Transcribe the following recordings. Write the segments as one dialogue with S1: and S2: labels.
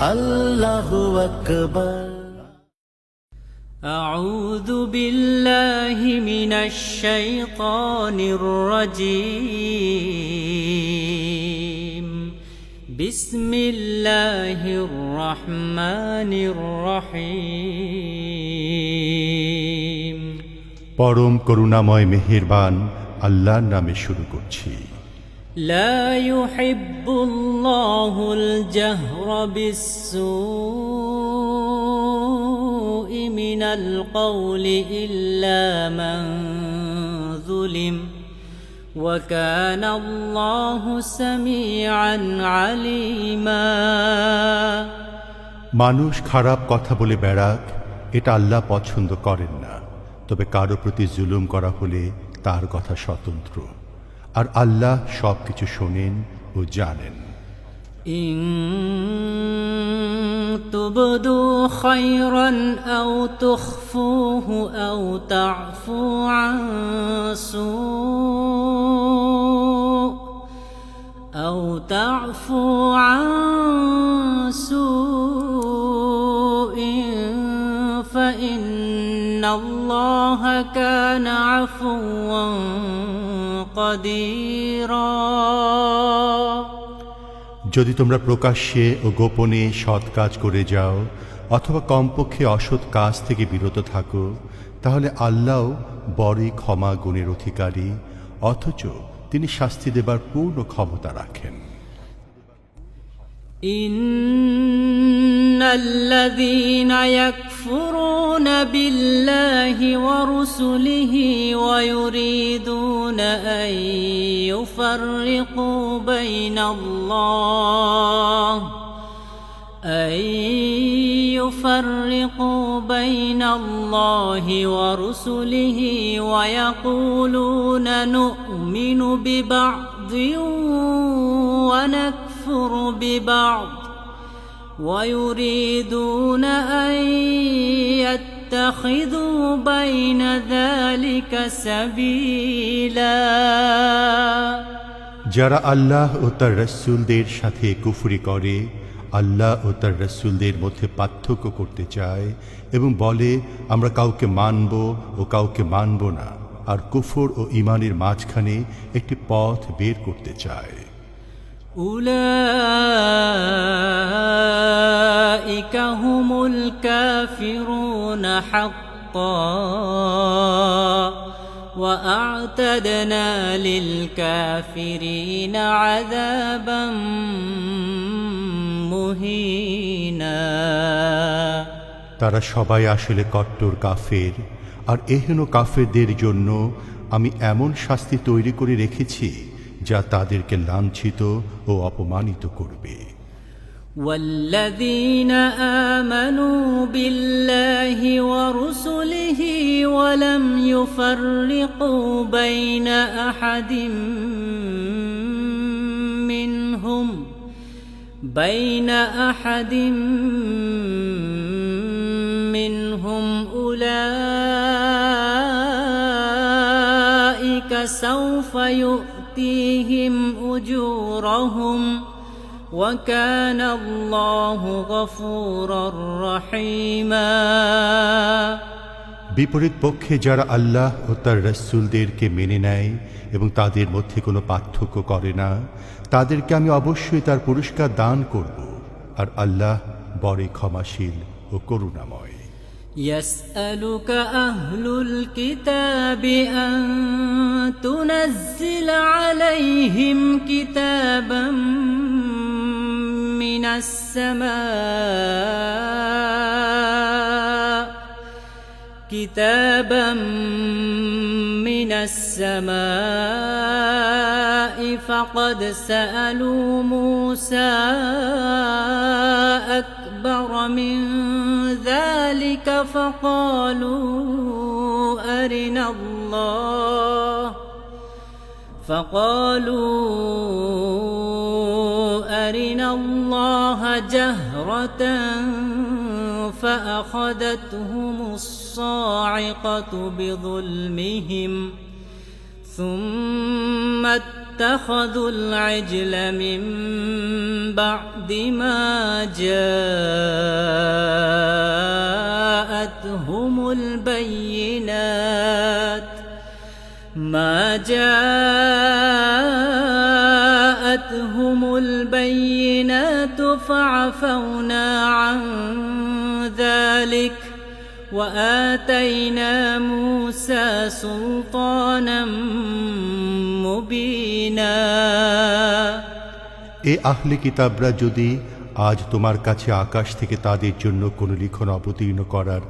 S1: আল্লাহু আকবার।
S2: أعوذ بالله من الشيطان الرجيم بسم الله الرحمن الرحيم
S3: পরম করুণাময় মেহেরবান আল্লাহর নামে শুরু করছি।
S2: لا يحب الله الجهر بالسوء من القول إلا من ظلم وكان الله سميعا عليما
S3: মানুষ খারাপ কথা বলে বেড়াক, এটা আল্লাহ পছন্দ করেন না। তবে কারো প্রতি জুলুম করা হলে তার কথা স্বতন্ত্র, আর আল্লাহ সবকিছু শোনেন ও জানেন।
S2: إن تبدوا خيرا أو تخفوه أو تعفوا عن سوء فإن الله كان عفوا قديرا
S3: যদি তোমরা প্রকাশ্যে ও গোপনে সৎ কাজ করে যাও অথবা কমপক্ষে অসৎ কাজ থেকে বিরত থাকো, তাহলে আল্লাহ বড়ই ক্ষমা গুণের অধিকারী, অথচ তিনি শাস্তি দেবার পূর্ণ ক্ষমতা রাখেন।
S2: إن الذين يكفرون بالله ورسله ويريدون أن يفرقوا بين الله ورسله ويقولون نؤمن ببعض ونكفر ببعض ويريدون أن يتخذوا بين ذلك سبيلا
S3: যারা আল্লাহ ও তার রাসূলদের সাথে কুফরি করে, আল্লাহ ও তার রাসূলদের মধ্যে পার্থক্য করতে চায় এবং বলে আমরা কাউকে মানব ও কাউকে মানব না, আর কুফর ও ঈমানের মাঝখানে একটি পথ বের করতে চায়।
S2: أولئك هم الكافرون حقا وأعتدنا للكافرين عذابا مهينا
S3: তারা সবাই আসলে কট্টর কাফের, আর এহেন কাফেরদের জন্য আমি এমন শাস্তি তৈরি করে রেখেছি যা তাদেরকে লাঞ্ছিত ও অপমানিত করবে।
S2: والذين آمنوا بالله ورسله ولم يفرقوا بين أحد منهم أولئك سوف يؤتيهم أجورهم وكان الله غفورا رحيما
S3: বিপরীত পক্ষে যারা আল্লাহ ও তার রাসূলদেরকে মেনে নেয় এবং তাদের মধ্যে কোনো পার্থক্য করে না, তাদেরকে আমি অবশ্যই তার পুরস্কার দান করব, আর আল্লাহ বড়ই ক্ষমাশীল ও করুণাময়।
S2: يسألك أهل الكتاب أن تنزل عليهم كتابا من السماء فقد سألوا موسى أكبر من ذلك فقالوا أرنا الله جهرة فأخذتهم الصاعقة بظلمهم ثم اتخذوا العجل من بعد ما جاءتهم البينات فعفونا عن ذلك وآتينا موسى سلطانا مبينا
S3: এ আহলে কিতাবরা যদি আজ তোমার কাছে আকাশ থেকে তাদের জন্য কোনো লিখন অবতীর্ণ করার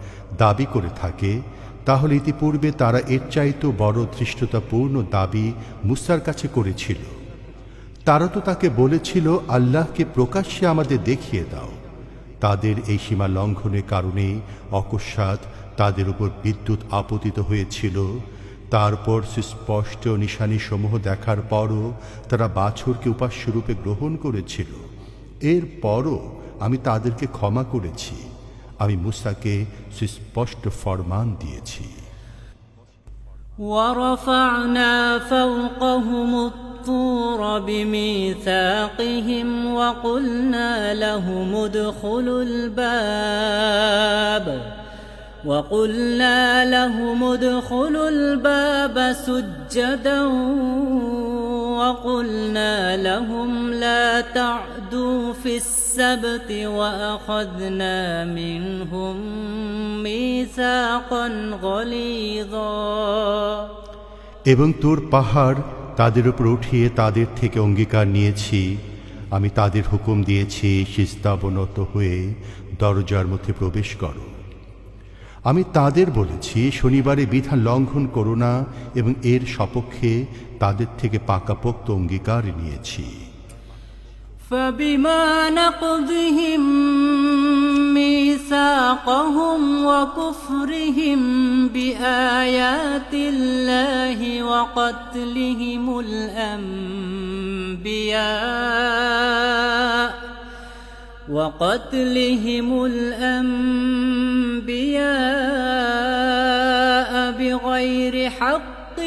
S3: দাবি করে থাকে, তাহলে ইতিপূর্বে তারা এর চাইতেও বড় ধৃষ্টতাপূর্ণ দাবি মুসার কাছে করেছিল। তারা তো তাকে বলেছিল, আল্লাহকে প্রকাশ্যে আমাদের দেখিয়ে দাও। তাদের এই সীমা লঙ্ঘনের কারণে অকস্মাৎ তাদের উপর বিদ্যুৎ আপতিত হয়েছিল। তারপর সুস্পষ্ট নিশানিসমূহ দেখার পরও তারা বাছুরকে উপাস্যরূপে গ্রহণ করেছিল। এরপরও আমি তাদেরকে ক্ষমা করেছি। আমি মুসাকে সুস্পষ্ট ফরমান দিয়েছি।
S2: ورفعنا فوقهم الطور بميثاقهم وقلنا لهم ادخلوا الباب سجدا وقلنا لهم لا تعدوا في السبت وأخذنا منهم ميثاقا غليظا
S3: এবং তোর পাহাড় তাদের উপর উঠিয়ে তাদের থেকে অঙ্গীকার নিয়েছি। আমি তাদের হুকুম দিয়েছি, সিজদাবনত হয়ে দরজার মধ্যে প্রবেশ করো। আমি তাদের বলেছি, শনিবারে বিধান লঙ্ঘন করো না, এবং এর সপক্ষে তাদের থেকে পাকাপোক্ত অঙ্গীকার নিয়েছি।
S2: فبما نقضهم ميثاقهم وكفرهم بآيات الله وقتلهم الأنبياء بغير حق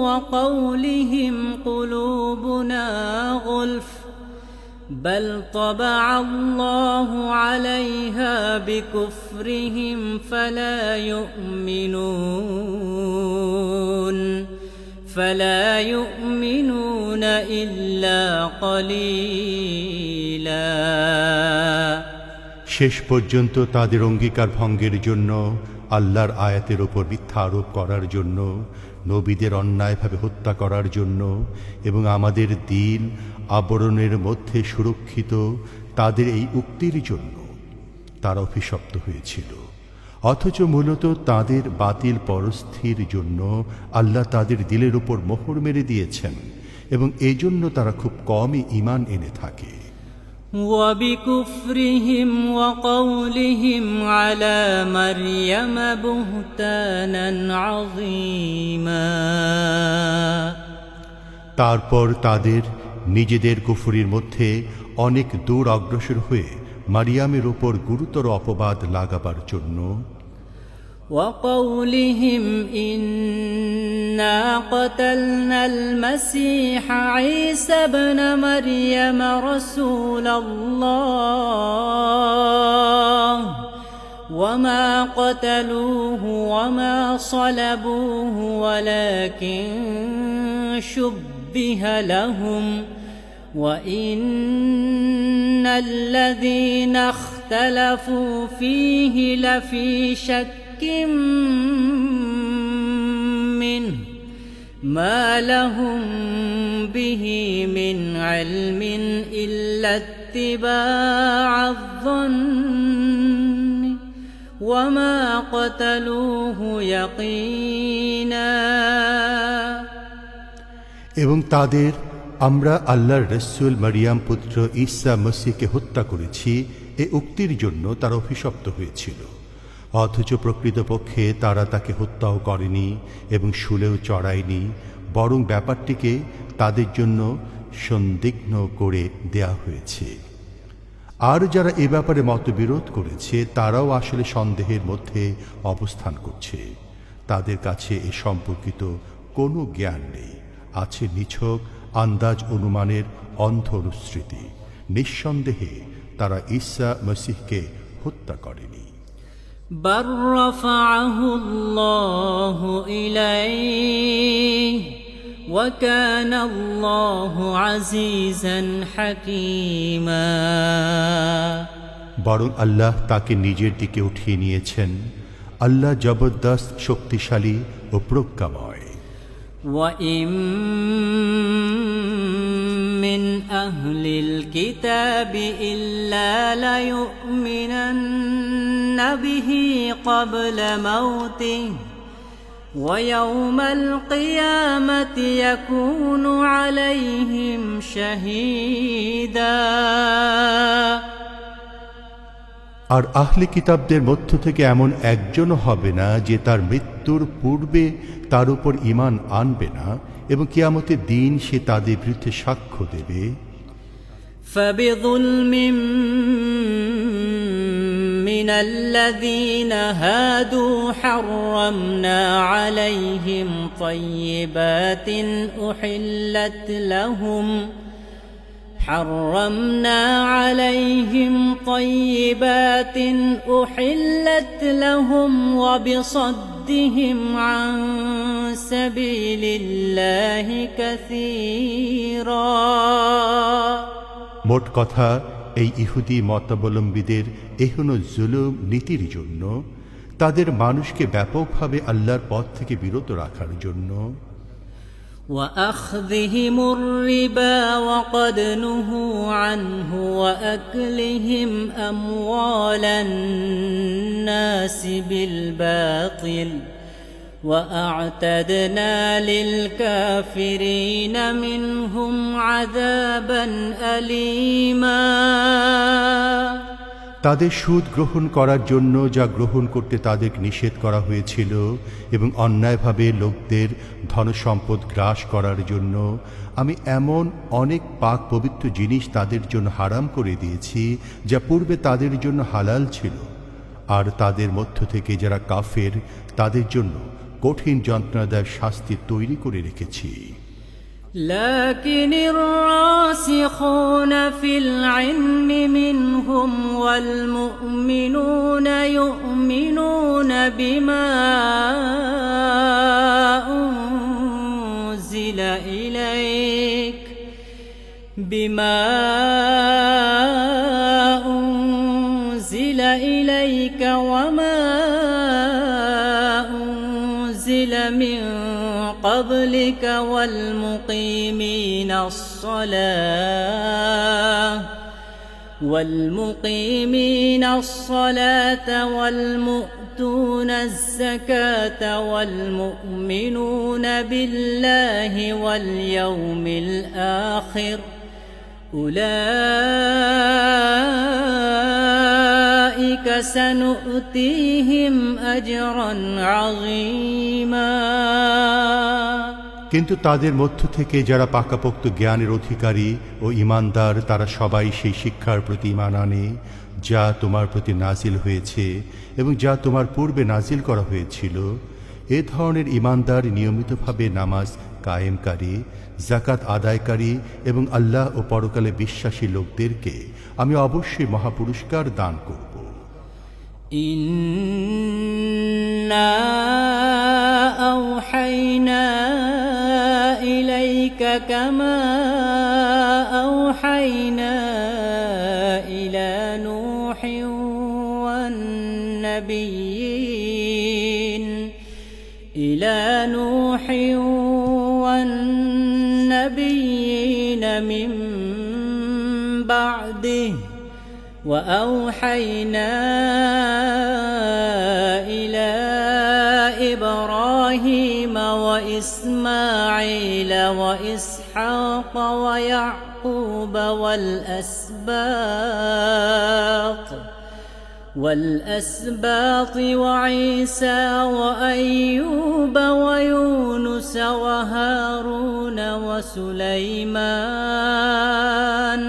S2: وقولهم قلوبنا غلف بل طبع الله عليها بكفرهم فلا يؤمنون إلا قليلا
S3: শেষ পর্যন্ত তাদের অঙ্গীকার ভঙ্গের জন্য, আল্লাহর আয়াতের ওপর মিথ্যা আরোপ করার জন্য, নবীদের অন্যায়ভাবে হত্যা করার জন্য এবং আমাদের দিল আবরণের মধ্যে সুরক্ষিত তাদের এই উক্তির জন্য তারা অভিশপ্ত হয়েছিল। অথচ মূলত তাদের বাতিল পরস্থির জন্য আল্লাহ তাদের দিলের উপর মোহর মেরে দিয়েছেন, এবং এই জন্য তারা খুব কমই ঈমান এনে থাকে।
S2: وبكفرهم وقولهم على مريم بهتانا عظيما
S3: তারপর তাদের নিজেদের কুফরির মধ্যে অনেক দূর অগ্রসর হয়ে মারিয়ামের উপর গুরুতর অপবাদ লাগাবার জন্য,
S2: وقولهم إنا قتلنا المسيح عيسى ابن مريم رسول الله وما قتلوه وما صلبوه ولكن شبه لهم وإن الذين اختلفوا فيه لفي شك منه ما لهم به من علم إلا اتباع الظن وما قتلوه يقينا
S3: এবং তাদের আমরা আল্লাহর রাসূল মারিয়াম পুত্র ঈসা মসিহকে হত্যা করেছি এ উক্তির জন্য তারা অভিশপ্ত হয়েছিল। অথচ প্রকৃতপক্ষে তারা তাকে হত্যাও করেনি এবং শুলেও চড়ায়নি, বরং ব্যাপারটিকে তাদের জন্য সন্দিগ্ধ করে দেয়া হয়েছে। আর যারা এ ব্যাপারে মতবিরোধ করেছে তারাও আসলে সন্দেহের মধ্যে অবস্থান করছে। তাদের কাছে এ সম্পর্কিত কোনো জ্ঞান নেই, আছে নিছক আন্দাজ অনুমানের অন্ধ অনুস্মৃতি। নিঃসন্দেহে তারা ঈসা মসীহকে হত্যা করেনি।
S2: بل رفعه الله إليه وكان الله عزيزا حكيما।
S3: বরং আল্লাহ তাকে নিজের দিকে উঠিয়ে নিয়েছেন। আল্লাহ জবরদস্ত, শক্তিশালী ও প্রজ্ঞাময়।
S2: وإن من أهل الكتاب إلا ليؤمنن به قبل موته ويوم القيامة يكون عليهم شهيدا।
S3: আর আহলে কিতাবদের মধ্য থেকে এমন একজনও হবে না যে তার মৃত্যুর পূর্বে তার উপর ঈমান আনবে না, এবং কিয়ামতের দিন সে তাদের বিরুদ্ধে সাক্ষ্য দেবে।
S2: فبظلم من الذين هادوا حرمنا عليهم طيبات أحلت لهم وبصدهم عن سبيل الله كثيرا।
S3: মোট কথা, এই ইহুদি মতাবলম্বীদের এহেন জুলুম নীতির জন্য, তাদের মানুষকে ব্যাপকভাবে আল্লাহর পথ থেকে বিরত রাখার জন্য,
S2: وأخذهم الربا وقد نهوا عنه وأكلهم أموال الناس بالباطل وأعتدنا للكافرين منهم عذابا أليما।
S3: তাদের সুদ গ্রহণ করার জন্য যা গ্রহণ করতে তাদের নিষেধ করা হয়েছিল, এবং অন্যায়ভাবে লোকদের ধনসম্পদ গ্রাস করার জন্য আমি এমন অনেক পাক পবিত্র জিনিস তাদের জন্য হারাম করে দিয়েছি যা পূর্বে তাদের জন্য হালাল ছিল। আর তাদের মধ্য থেকে যারা কাফের, তাদের জন্য কঠিন যন্ত্রণাদায়ক শাস্তি তৈরি করে রেখেছি।
S2: لكن الراسخون في العلم منهم والمؤمنون يؤمنون بما أنزل إليك وما أنزل من قبلك والمقيمين الصلاة والمؤتون الزكاة والمؤمنون بالله واليوم الآخر أولئك سنؤتيهم أجرا عظيما।
S3: কিন্তু তাদের মধ্য থেকে যারা পাকাপোক্ত জ্ঞানের অধিকারী ও ঈমানদার, তারা সবাই সেই শিক্ষার প্রতি ঈমান আনে যা তোমার প্রতি নাজিল হয়েছে এবং যা তোমার পূর্বে নাজিল করা হয়েছিল। এ ধরনের ঈমানদার নিয়মিতভাবে নামাজ কায়েমকারী, যাকাত আদায়কারী এবং আল্লাহ ও পরকালে বিশ্বাসী লোকদেরকে আমি অবশ্যই মহাপুরস্কার দান করব।
S2: ইন্না আওহাইনা ইলাইকা কামা আওহাইনা ইলা নূহিন ওয়ান নাবিয়্যিন من بعده وأوحينا إلى إبراهيم وإسماعيل وإسحاق ويعقوب والأسباط وعيسى وأيوب ويونس وهارون وسليمان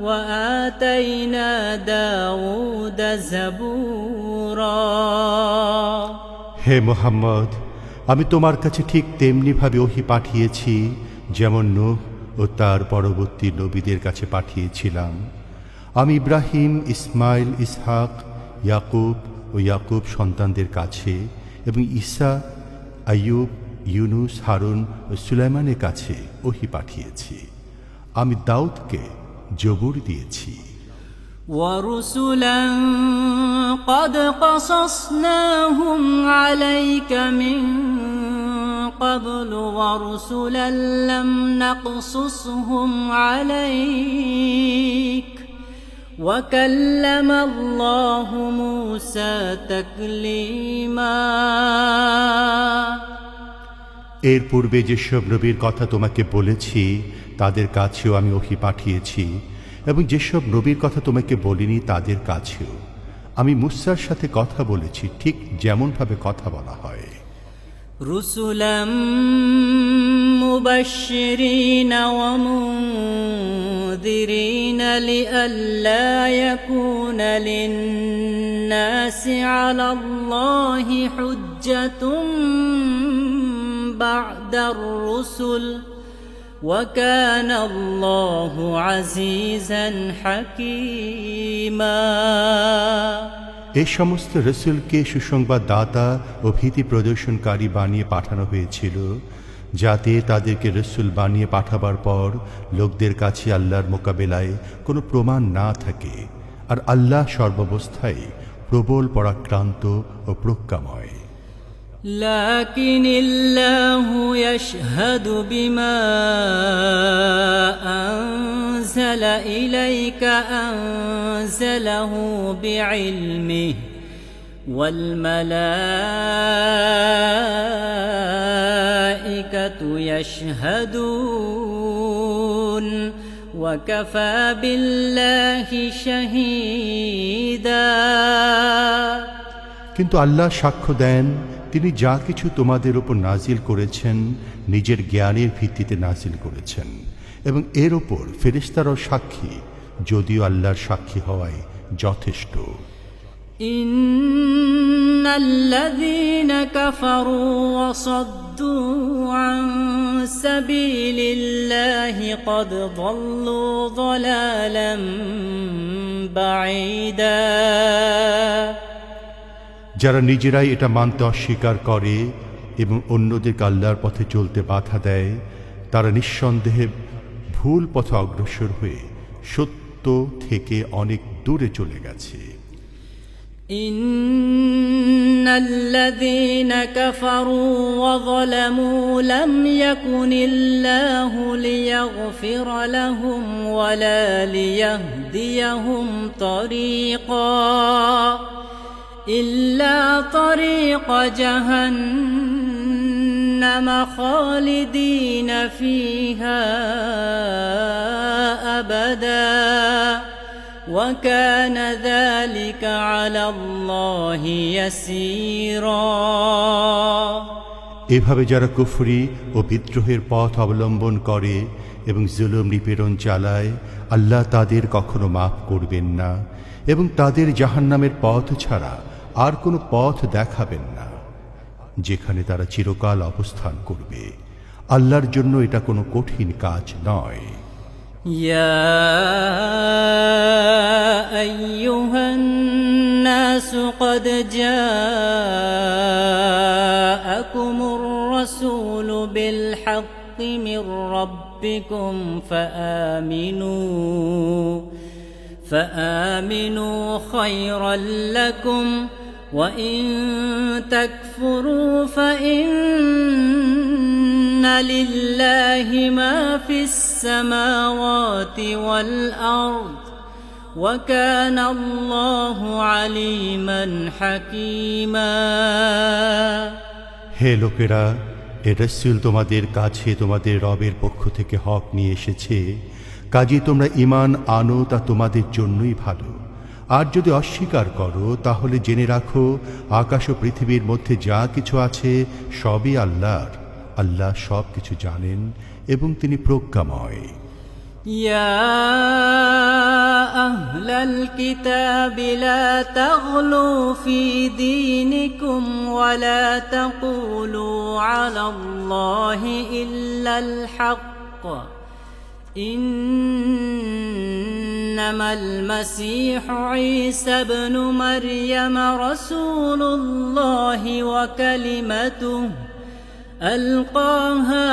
S2: وآتينا داود زبورا।
S3: হে মুহাম্মদ, আমি তোমার কাছে ঠিক তেমনিভাবে ওহী পাঠিয়েছি যেমন নূহ ও তার পরবর্তী নবীদের কাছে পাঠিয়েছিলাম। আমি ইব্রাহিম, ইসমাইল, ইসহাক, ইয়াকুব ও ইয়াকুব সন্তানদের কাছে এবং ঈসা, আইয়ুব, ইউনুস, হারুন ও সুলাইমানের কাছে ওহী পাঠিয়েছি। আমি দাউদকে জবুর দিয়েছি।
S2: ورسلا قد قصصناهم عليك من قبل ورسلا لم نقصصهم عليك وكلم الله موسى تكليما।
S3: এর পূর্বে যেসব নবীর কথা তোমাকে বলেছি তাদের কাছেও আমি ওহী পাঠিয়েছি, এবং যেসব নবীর কথা তোমাকে বলিনি তাদের কাছেও আমি মুসার সাথে কথা বলেছি ঠিক যেমনভাবে কথা বলা হয়।
S2: রুসুলাম মুবাশশিরিনা ওয়া মুনযিরিনা লিআল্লা ইয়াকুনা লিন-নাসি আলাল্লাহি হুজ্জাতুম বা'দার রুসুল وَكَانَ اللَّهُ عَزِيزًا حَكِيمًا।
S3: এই সমস্ত রসুলকে সুসংবাদ দাতা ও ভীতি প্রদর্শনকারী বানিয়ে পাঠানো হয়েছিল, যাতে তাদেরকে রসুল বানিয়ে পাঠাবার পর লোকদের কাছে আল্লাহর মোকাবেলায় কোনো প্রমাণ না থাকে। আর আল্লাহ সর্বাবস্থায় প্রবল পরাক্রান্ত ও প্রজ্ঞাময়।
S2: لكن الله يشهد بما أنزل إليك أنزله بعلمه والملائكة يشهدون وكفى بالله شهيدا।
S3: কিন্তু আল্লাহ সাক্ষ্য দেন, তিনি যা কিছু তোমাদের উপর নাজিল করেছেন নিজের জ্ঞানের ভিত্তিতে নাজিল করেছেন, এবং এর উপর ফেরেশতারাও সাক্ষী, যদিও আল্লাহর সাক্ষী হওয়ায় যথেষ্ট।
S2: ইন্নাল্লাযীনা কাফারু ওয়া সাদ্দু আন সাবিলিল্লাহি ক্বাদ যাল্লু যালালাম বাঈদা।
S3: যারা নিজেরাই এটা মানতে অস্বীকার করে এবং অন্যদেরকে আল্লাহর পথে চলতে বাধা দেয়, তারা নিঃসন্দেহে ভুল পথে অগ্রসর হয়ে সত্য থেকে অনেক দূরে চলে গেছে।
S2: ইন্নাল্লাযীনা কাফারু ওয়া যালামু লাম ইয়াকুনিল্লাহু লিয়াগফিরা লাহুম ওয়ালা লিয়াহদিয়াহুম তরিকা إلا طريق جهنم خالدين فيها أبدا وكان ذلك على الله يسيرا।
S3: এভাবে যারা কুফরি ও বিদ্রোহের পথ অবলম্বন করে এবং জুলুম নিপীড়ন চালায়, আল্লাহ তাদের কখনো মাফ করবেন না এবং তাদের জাহান্নামের পথ ছাড়া আর কোনো পথ দেখাবেন না, যেখানে তারা চিরকাল অবস্থান করবে। আল্লাহর জন্য এটা কোনো কঠিন কাজ নয়।
S2: ইয়া আইয়ুহান নাসু ক্বাদ জাআকুমুর রাসূলু বিল হাক্কি মির রাব্বিকুম فآمنوا خيرا لكم وإن تكفروا فإن لله ما في السماوات والأرض وكان الله عليما حكيما।
S3: হে লোকেরা, এ রাসূল তোমাদের কাছে তোমাদের রবের পক্ষ থেকে হক নিয়ে এসেছে, কাজে তোমরা ঈমান আনো, তা তোমাদের জন্যই ভালো। আর যদি অস্বীকার করো তাহলে জেনে রাখো, আকাশ ও পৃথিবীর মধ্যে যা কিছু আছে সবই আল্লাহর। আল্লাহ সব কিছু জানেন এবং তিনি প্রজ্ঞাময়।
S2: يا أهل الكتاب لا تغلوا في دينكم ولا تقولوا على الله إلا الحق إنما المسيح عيسى ابن مريم رسول الله وكلمته ألقاها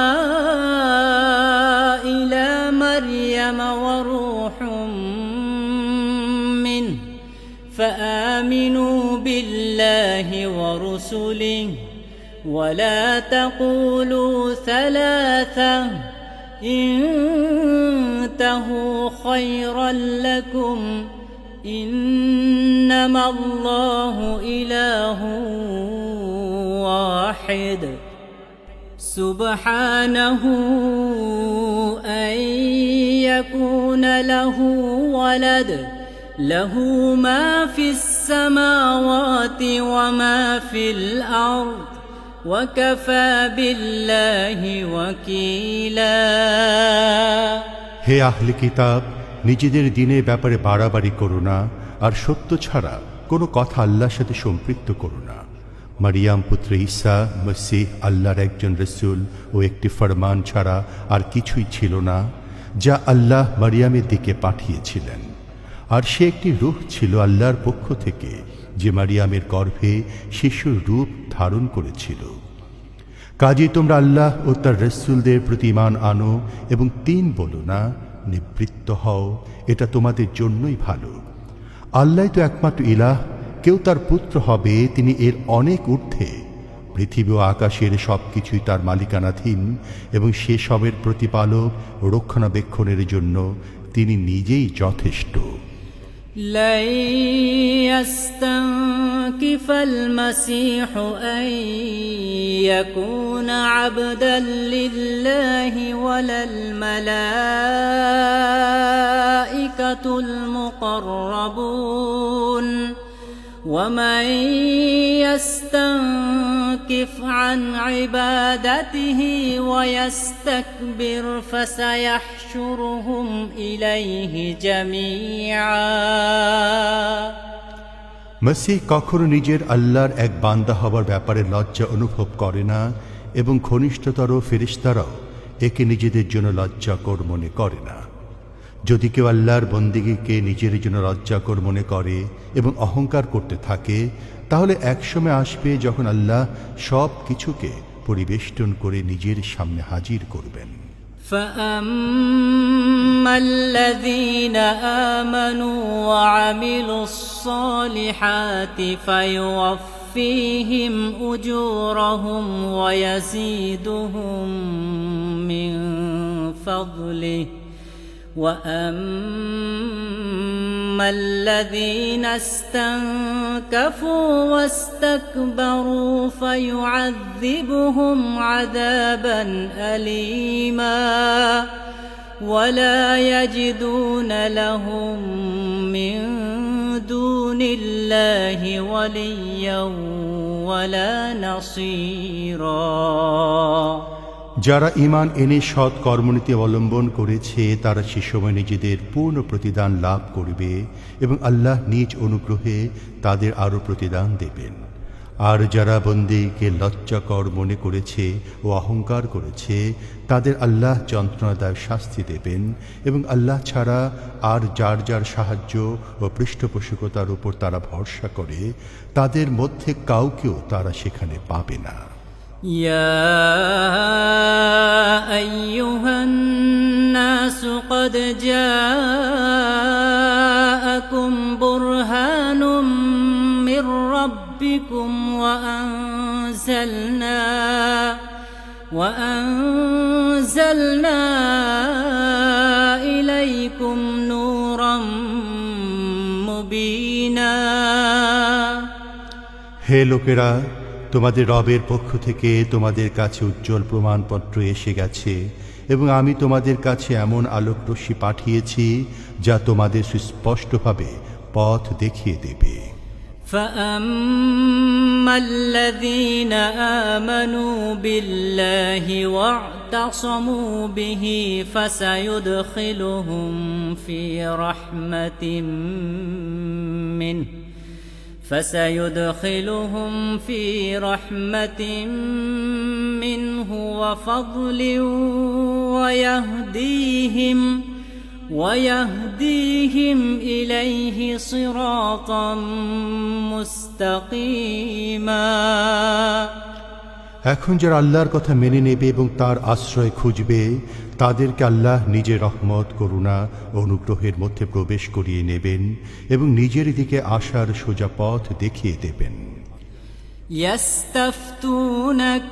S2: إلى مريم وروح منه فآمنوا بالله ورسله ولا تقولوا ثلاثة انتهوا خيرا لكم إنما الله إله واحد سبحانه أن يكون له ولد له ما في السماوات وما في الأرض وكفى بالله وكيلا
S3: হে আহলে কিতাব, নিজেদের দিনের ব্যাপারে বাড়াবাড়ি করো না, আর সত্য ছাড়া কোনো কথা আল্লাহর সাথে সম্পৃক্ত করো না। মারিয়াম পুত্র ঈসা মসিহ আল্লাহর একজন রসুল ও একটি ফরমান ছাড়া আর কিছুই ছিল না, যা আল্লাহ মারিয়ামের দিকে পাঠিয়েছিলেন। আর সে একটি রূহ ছিল আল্লাহর পক্ষ থেকে, যে মারিয়ামের গর্ভে শিশুর রূপ ধারণ করেছিল। কাজেই তোমরা আল্লাহ ও তার রসুলদের প্রতি ঈমান আনো এবং তিন বলো না, নিবৃত্ত হও, এটা তোমাদের জন্যই ভালো। আল্লাহ তো একমাত্র ইলাহ, কেউ তার পুত্র হবে তিনি এর অনেক ঊর্ধ্বে। পৃথিবী ও আকাশের সব কিছুই তার মালিকানাধীন এবং সে সবের প্রতিপালক ও রক্ষণাবেক্ষণের জন্য তিনি নিজেই যথেষ্ট।
S2: لن يستنكف المسيح أن يكون عبدا لله ولا الملائكة المقربون ومن يستنكف عن عبادته ويستكبر فسيحشرهم إليه جميعا
S3: মসিহ কখনো নিজের আল্লাহর এক বান্দা হবার ব্যাপারে লজ্জা অনুভব করে না এবং ঘনিষ্ঠতর ফেরেশতারাও একে নিজেদের জন্য লজ্জাকর মনে করে না। যদি কেউ আল্লাহর বন্দেগীকে নিজের জন্য লজ্জাকর মনে করে এবং অহংকার করতে থাকে, তাহলে একসময় আসবে যখন আল্লাহ সব কিছুকে পরিবেষ্টন করে নিজের সামনে হাজির করবেন।
S2: فأما الذين آمنوا وعملوا الصالحات فيوفيهم أجورهم ويزيدهم من فضله وأما الذين استنكفوا واستكبروا فيعذبهم عذابا أليما ولا يجدون لهم من دون الله وليا ولا نصيرا
S3: যারা ঈমান এনে সৎ কর্মনীতি অবলম্বন করেছে তারা সে সময় নিজেদের পূর্ণ প্রতিদান লাভ করবে এবং আল্লাহ নিজ অনুগ্রহে তাদের আরও প্রতিদান দেবেন। আর যারা বন্দেগীকে লজ্জাকর মনে করেছে ও অহংকার করেছে তাদের আল্লাহ যন্ত্রণাদায়ক শাস্তি দেবেন এবং আল্লাহ ছাড়া আর যার যার সাহায্য ও পৃষ্ঠপোষকতার উপর তারা ভরসা করে তাদের মধ্যে কাউকেও তারা সেখানে পাবে না।
S2: يا أيها الناس قد جاءكم برهان من ربكم وأنزلنا إليكم نورا مبينا
S3: হে লোকেরা, তোমাদের রবের পক্ষ থেকে তোমাদের কাছে উজ্জ্বল প্রমাণপত্র এসে গেছে এবং আমি তোমাদের কাছে এমন আলোক রশ্মি পাঠিয়েছি যা তোমাদের সুস্পষ্টভাবে পথ দেখিয়ে দেবে।
S2: فأما الذين آمنوا بالله واعتصموا به فسيدخلهم في رحمة منه وفضل ويهديهم إليه صراطا مستقيما
S3: এখন যারা আল্লাহর কথা মেনে নেবে এবং তার আশ্রয় খুঁজবে তাদেরকে আল্লাহ নিজের রহমত করুণা ও অনুগ্রহের মধ্যে প্রবেশ করিয়ে নেবেন এবং নিজের দিকে আসার সোজা পথ দেখিয়ে দেবেন।
S2: يستفتونك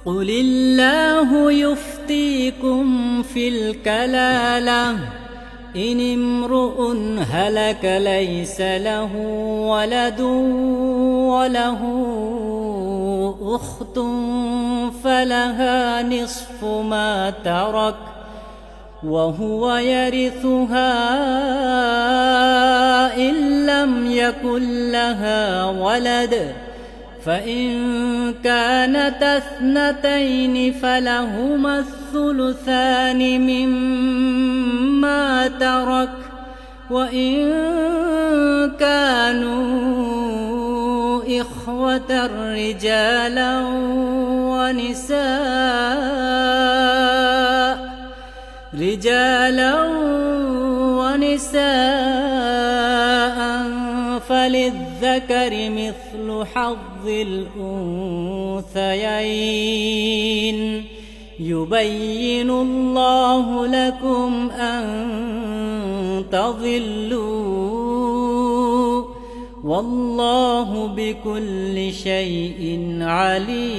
S2: قل الله يفتيكم في الكلالة إن امرؤ هلك ليس له ولد وله أخت فلها نصف ما ترك وهو يرثها إن لم يكن لها ولد فإن كانت اثنتين فلهما الثلثان مما ترك وإن كانوا إخوة رجالا ونساء فللذكر مثل حظ الأنثيين يبين الله لكم أن تضلوا والله بكل شيء عليم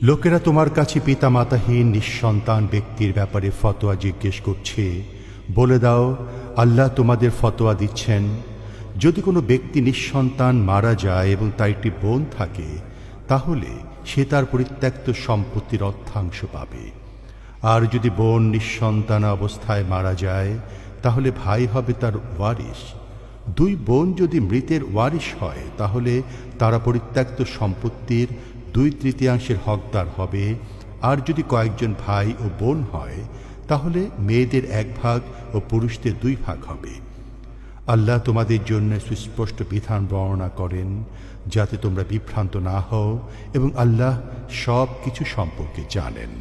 S3: লোকেরা তোমার কাছে পিতামাতাহীন নিঃসন্তান ব্যক্তির ব্যাপারে ফতোয়া জিজ্ঞেস করছে। বলে দাও, আল্লাহ তোমাদের ফতোয়া দিচ্ছেন, যদি কোনো ব্যক্তি নিঃসন্তান মারা যায় এবং তার একটি বোন থাকে তাহলে সে তার পরিত্যক্ত সম্পত্তির অর্ধাংশ পাবে। আর যদি বোন নিঃসন্তান অবস্থায় মারা যায় তাহলে ভাই হবে তার ওয়ারিশ। দুই বোন যদি মৃতের ওয়ারিশ হয় তাহলে তারা পরিত্যক্ত সম্পত্তির 2/3 হকদার হবে। আর যদি কয়েকজন ভাই ও বোন হয় তাহলে মেয়েদের 1 ভাগ ও পুরুষদের 2 ভাগ হবে। আল্লাহ তোমাদের জন্য সুস্পষ্ট বিধান বর্ণনা করেন যাতে তোমরা বিভ্রান্ত না হও এবং আল্লাহ সব কিছু সম্পর্কে জানেন।